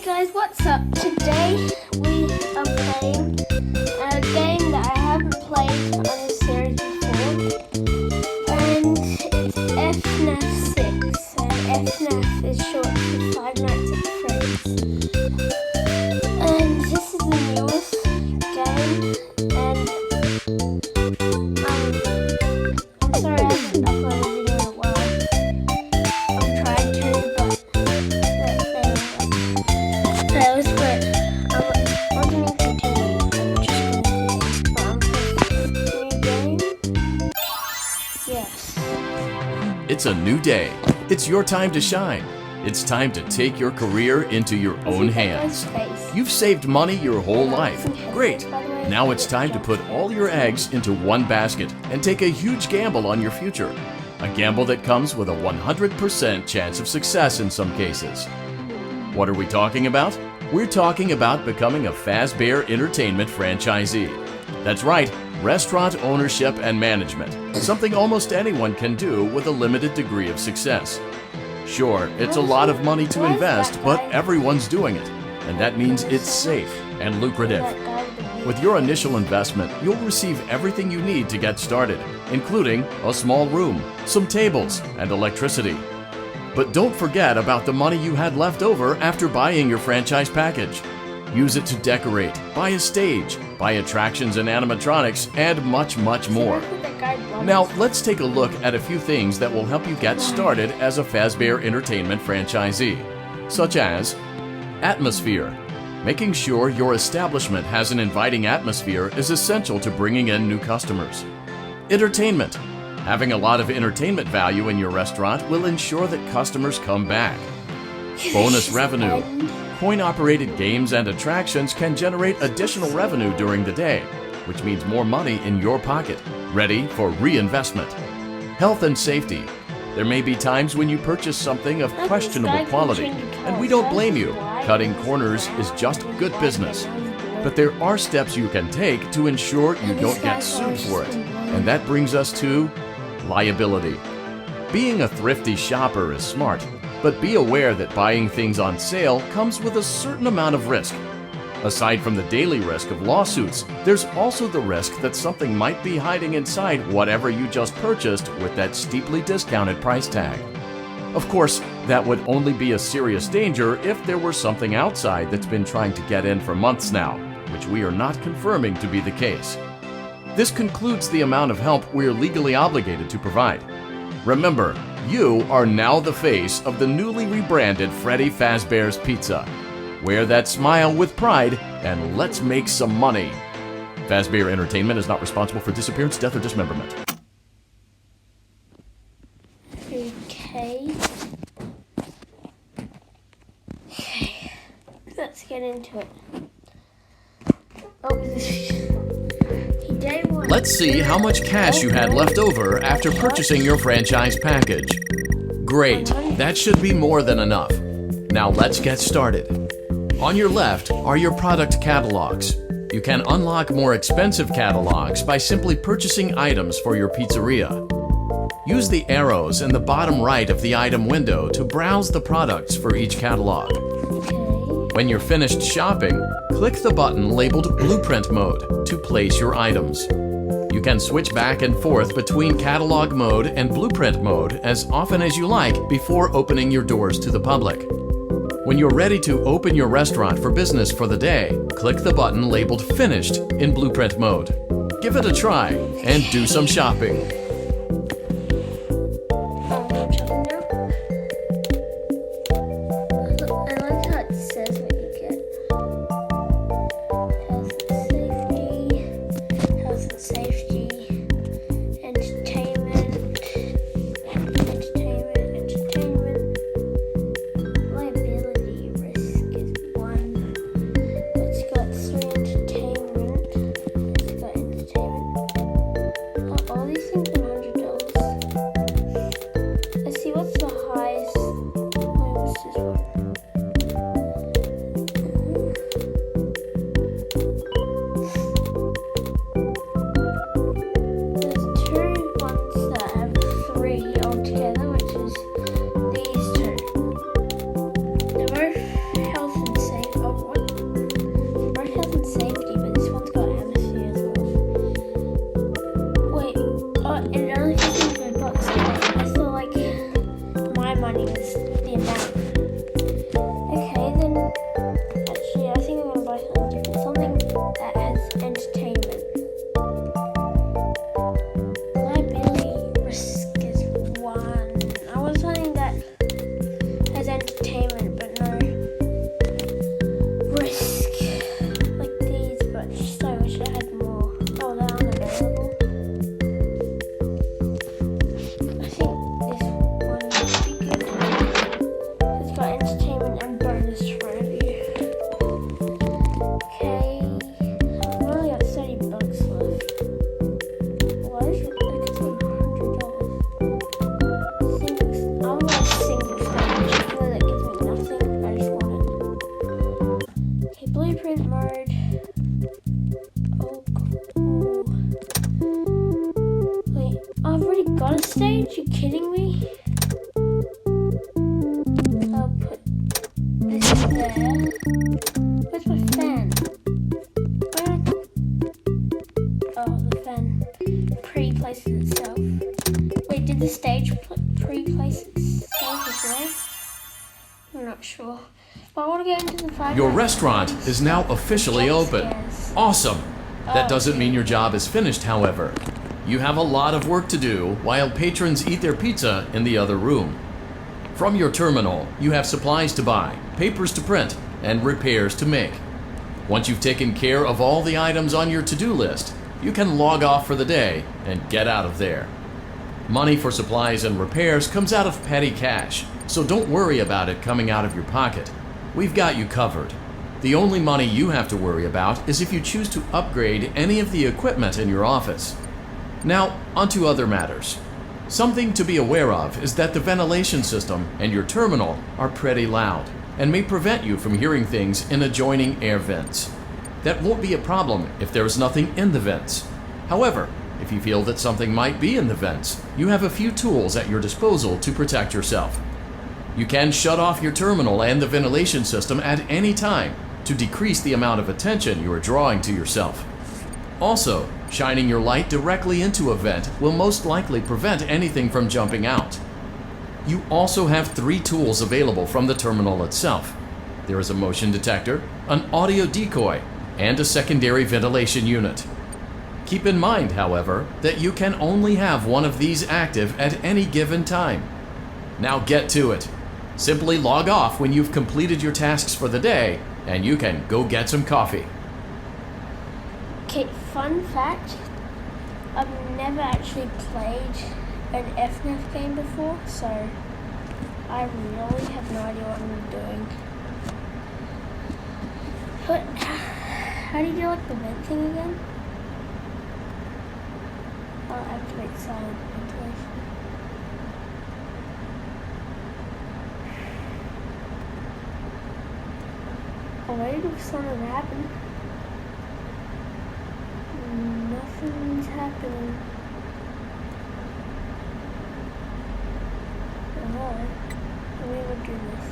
guys, what's up? Today we are playing a game that I haven't played on this series before, and it's FNAF 6, and FNAF is short for Five Nights at Freddy's. And this is the newest game, and I'm sorry I haven't uploaded a video in a while. I've tried to, but that was great. I'm going to continue. I'm just going to do new game. Yes. It's a new day. It's your time to shine. It's time to take your career into your own hands. You've saved money your whole life. Great. Now it's time to put all your eggs into one basket and take a huge gamble on your future. A gamble that comes with a 100% chance of success in some cases. What are we talking about? We're talking about becoming a Fazbear Entertainment franchisee. That's right, restaurant ownership and management. Something almost anyone can do with a limited degree of success. Sure, it's a lot of money to invest, but everyone's doing it. And that means it's safe and lucrative. With your initial investment, you'll receive everything you need to get started, including a small room, some tables, and electricity. But don't forget about the money you had left over after buying your franchise package. Use it to decorate, buy a stage, buy attractions and animatronics, and much, much more. Now, let's take a look at a few things that will help you get started as a Fazbear Entertainment franchisee, such as atmosphere. Making sure your establishment has an inviting atmosphere is essential to bringing in new customers. Entertainment. Having a lot of entertainment value in your restaurant will ensure that customers come back. Bonus revenue. Coin-operated games and attractions can generate additional revenue during the day, which means more money in your pocket, ready for reinvestment. Health and safety. There may be times when you purchase something of questionable quality, and we don't blame you. Cutting corners is just good business. But there are steps you can take to ensure you don't get sued for it. And that brings us to liability. Being a thrifty shopper is smart, but be aware that buying things on sale comes with a certain amount of risk. Aside from the daily risk of lawsuits, there's also the risk that something might be hiding inside whatever you just purchased with that steeply discounted price tag. Of course, that would only be a serious danger if there were something outside that's been trying to get in for months now, which we are not confirming to be the case. This concludes the amount of help we're legally obligated to provide. Remember, you are now the face of the newly rebranded Freddy Fazbear's Pizza. Wear that smile with pride, and let's make some money. Fazbear Entertainment is not responsible for disappearance, death, or dismemberment. Okay, let's get into it. Let's see how much cash you had left over after purchasing your franchise package. Great, that should be more than enough. Now let's get started. On your left are your product catalogs. You can unlock more expensive catalogs by simply purchasing items for your pizzeria. Use the arrows in the bottom right of the item window to browse the products for each catalog. When you're finished shopping, click the button labeled Blueprint Mode to place your items. You can switch back and forth between Catalog Mode and Blueprint Mode as often as you like before opening your doors to the public. When you're ready to open your restaurant for business for the day, click the button labeled Finished in Blueprint Mode. Give it a try and do some shopping. All these things and it only cost me $5. I thought like my money was the amount. Okay, then actually I think I'm gonna buy something different. Something that has entertainment. Liability risk is 1. I want something that has entertainment but no risk. Like these, but just I wish I had more. Oh, they're unavailable. I think this one would be good. It's got entertainment and bonus for review. Okay, I've only got $30 left. Why is it like it's $100? I want a single stage, even though that gives me nothing. I just want it. Okay, blueprint mode. Oh, cool. Wait, I've already got a stage? You kidding me? I'll put this there. Where's my fan? Oh, the fan pre-places itself. Wait, did the stage pre-place itself as well? I'm not sure. But I want to get into the 5. Your restaurant is now officially open. Awesome! That doesn't mean your job is finished, however. You have a lot of work to do while patrons eat their pizza in the other room. From your terminal, you have supplies to buy, papers to print, and repairs to make. Once you've taken care of all the items on your to-do list, you can log off for the day and get out of there. Money for supplies and repairs comes out of petty cash, so don't worry about it coming out of your pocket. We've got you covered. The only money you have to worry about is if you choose to upgrade any of the equipment in your office. Now, onto other matters. Something to be aware of is that the ventilation system and your terminal are pretty loud and may prevent you from hearing things in adjoining air vents. That won't be a problem if there is nothing in the vents. However, if you feel that something might be in the vents, you have a few tools at your disposal to protect yourself. You can shut off your terminal and the ventilation system at any time to decrease the amount of attention you are drawing to yourself. Also, shining your light directly into a vent will most likely prevent anything from jumping out. You also have 3 tools available from the terminal itself. There is a motion detector, an audio decoy, and a secondary ventilation unit. Keep in mind, however, that you can only have one of these active at any given time. Now get to it. Simply log off when you've completed your tasks for the day, and you can go get some coffee. Okay, fun fact, I've never actually played an FNAF game before, so I really have no idea what I'm doing. But how do you do like the vent thing again? I'll activate silent ventilation. I'm waiting for something to happen. Nothing's happening. Oh, let me go do this.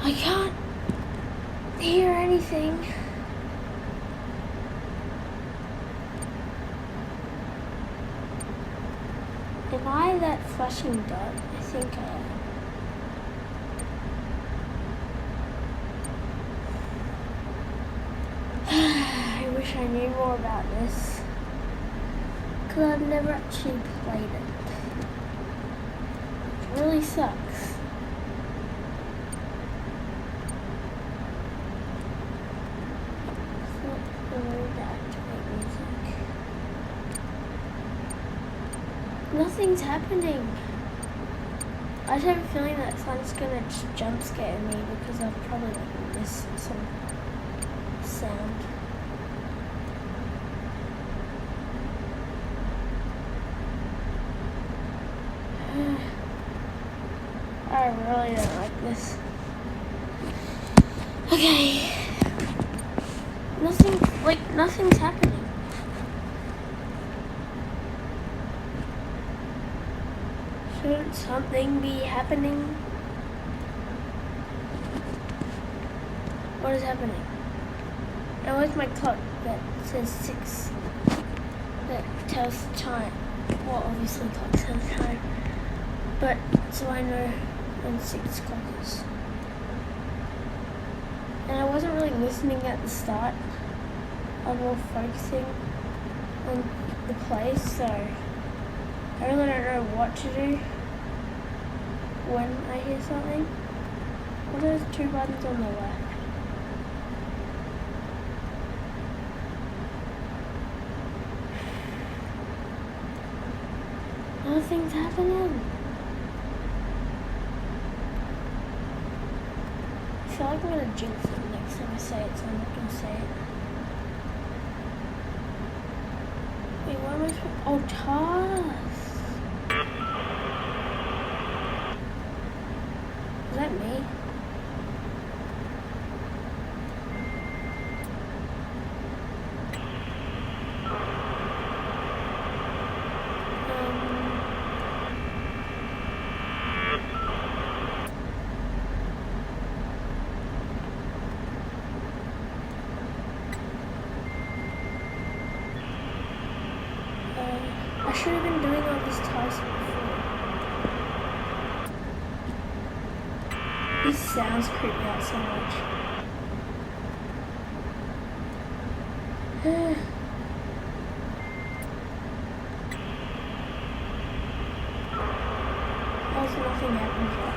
I can't hear anything. Am I that flashing dot? I think I am. I wish I knew more about this, because I've never actually played it. It really sucks. It's not the way to activate music. Nothing's happening. I just have a feeling that someone's gonna just jump scare me because I've probably missed some sound. I really don't like this. Okay. Nothing's happening. Shouldn't something be happening? What is happening? And where's my clock that says 6? That tells the time. Well, obviously clocks tell the time. But, so I know when 6 o'clock is. And I wasn't really listening at the start. I was more focusing on the place, so I really don't know what to do when I hear something. What are those 2 buttons on the left? Nothing's happening. I feel like I'm gonna jinx it next time I say it, so I'm not gonna say it. Wait, what am I supposed to... Oh, tasks. Is that me? I should have been doing all these tasks before. These sounds creep me out so much. Also, nothing happens yet.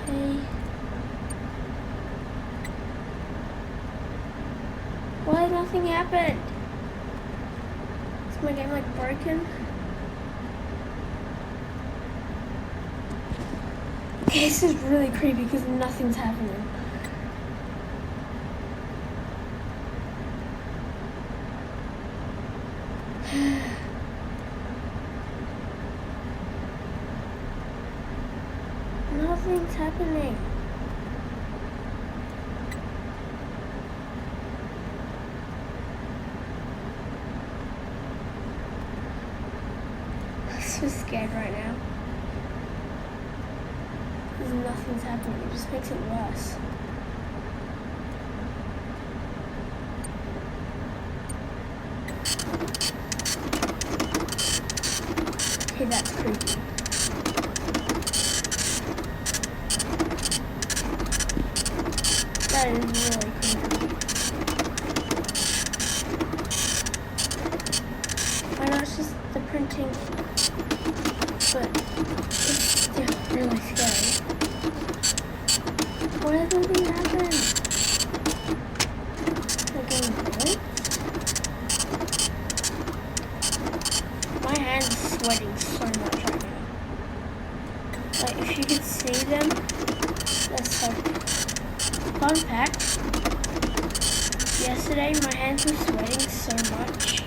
Okay. Why has nothing happened? Is my game like broken? Okay, this is really creepy because nothing's happening. Nothing's happening. I'm so scared right now. Because nothing's happening. It just makes it worse. Okay, that's creepy. That is really creepy. I know it's just the printing, but it's still really scary. Why does nothing happen? Like in good? My hands are sweating so much right now. Like if you could see them, that's so good. Fun fact, yesterday my hands were sweating so much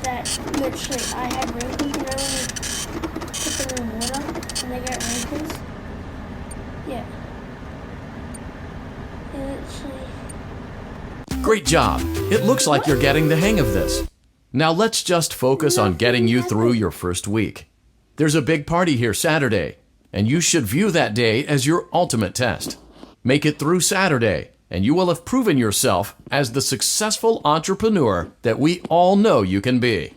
that literally I had wrinkles, you know when you put them in water and they get wrinkles? Yeah. It literally... Great job! It looks like you're getting the hang of this. Now let's just focus on getting you through your first week. There's a big party here Saturday, and you should view that day as your ultimate test. Make it through Saturday, and you will have proven yourself as the successful entrepreneur that we all know you can be.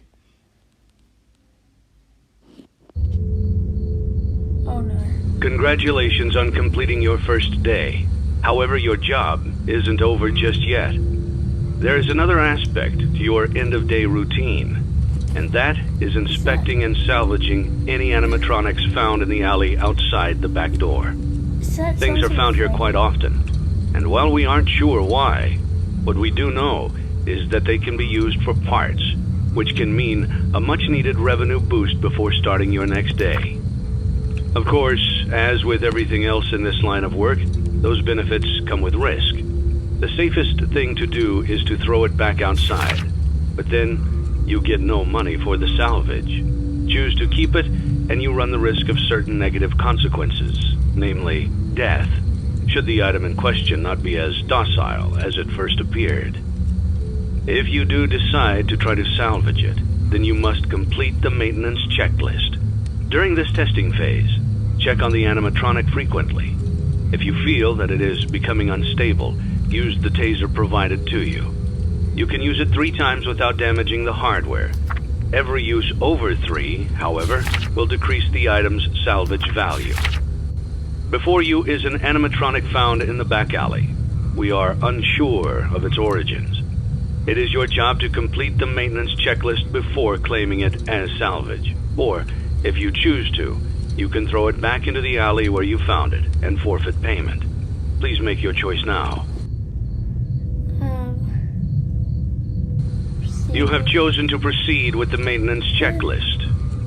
Oh no. Congratulations on completing your first day. However, your job isn't over just yet. There is another aspect to your end-of-day routine, and that is inspecting and salvaging any animatronics found in the alley outside the back door. Things are found here quite often, and while we aren't sure why, what we do know is that they can be used for parts, which can mean a much-needed revenue boost before starting your next day. Of course, as with everything else in this line of work, those benefits come with risk. The safest thing to do is to throw it back outside, but then you get no money for the salvage. Choose to keep it, and you run the risk of certain negative consequences, namely death, should the item in question not be as docile as it first appeared. If you do decide to try to salvage it, then you must complete the maintenance checklist. During this testing phase, check on the animatronic frequently. If you feel that it is becoming unstable, use the taser provided to you. You can use it 3 times without damaging the hardware. Every use over 3, however, will decrease the item's salvage value. Before you is an animatronic found in the back alley. We are unsure of its origins. It is your job to complete the maintenance checklist before claiming it as salvage. Or, if you choose to, you can throw it back into the alley where you found it and forfeit payment. Please make your choice now. You have chosen to proceed with the maintenance checklist.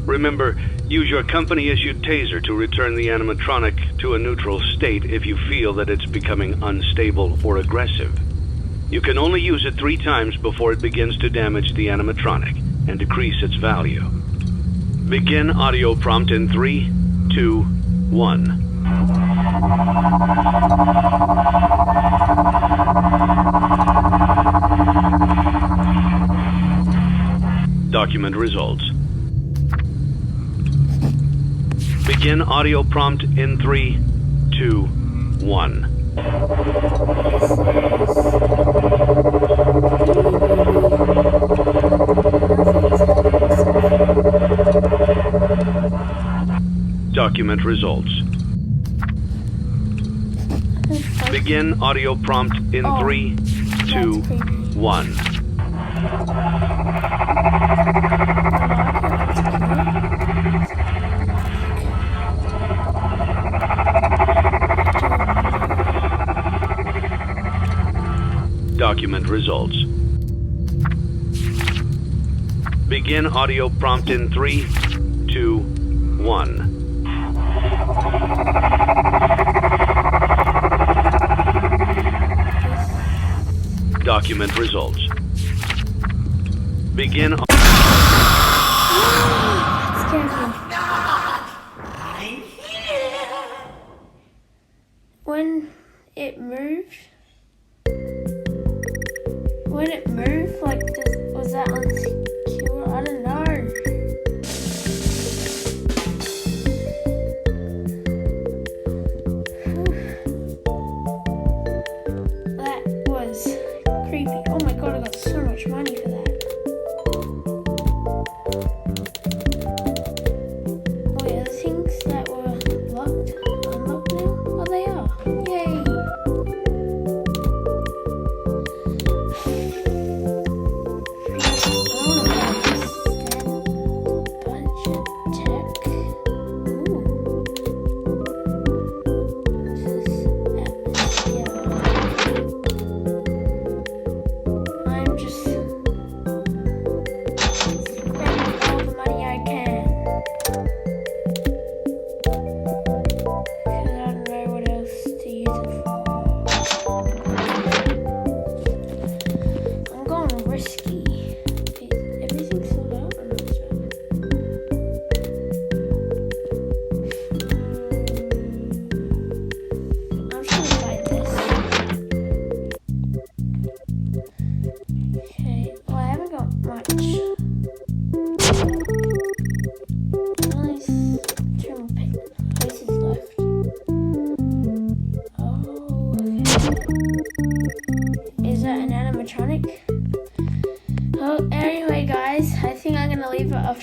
Remember, use your company-issued taser to return the animatronic to a neutral state if you feel that it's becoming unstable or aggressive. You can only use it 3 times before it begins to damage the animatronic and decrease its value. Begin audio prompt in 3, 2, 1. Document results. Begin audio prompt in 3, 2, 1. Document results. Begin audio prompt in 3, 2, 1. Document results. Begin audio prompt in 3, 2, 1. Document results. Begin. When it moved, like, was that unsecure? I don't know. That was creepy. Oh my god, I got so much money for that. Oh yeah, the things that were locked, unlocked now? Oh, they are. Yay! Is that an animatronic? Well, anyway guys, I think I'm gonna leave it off.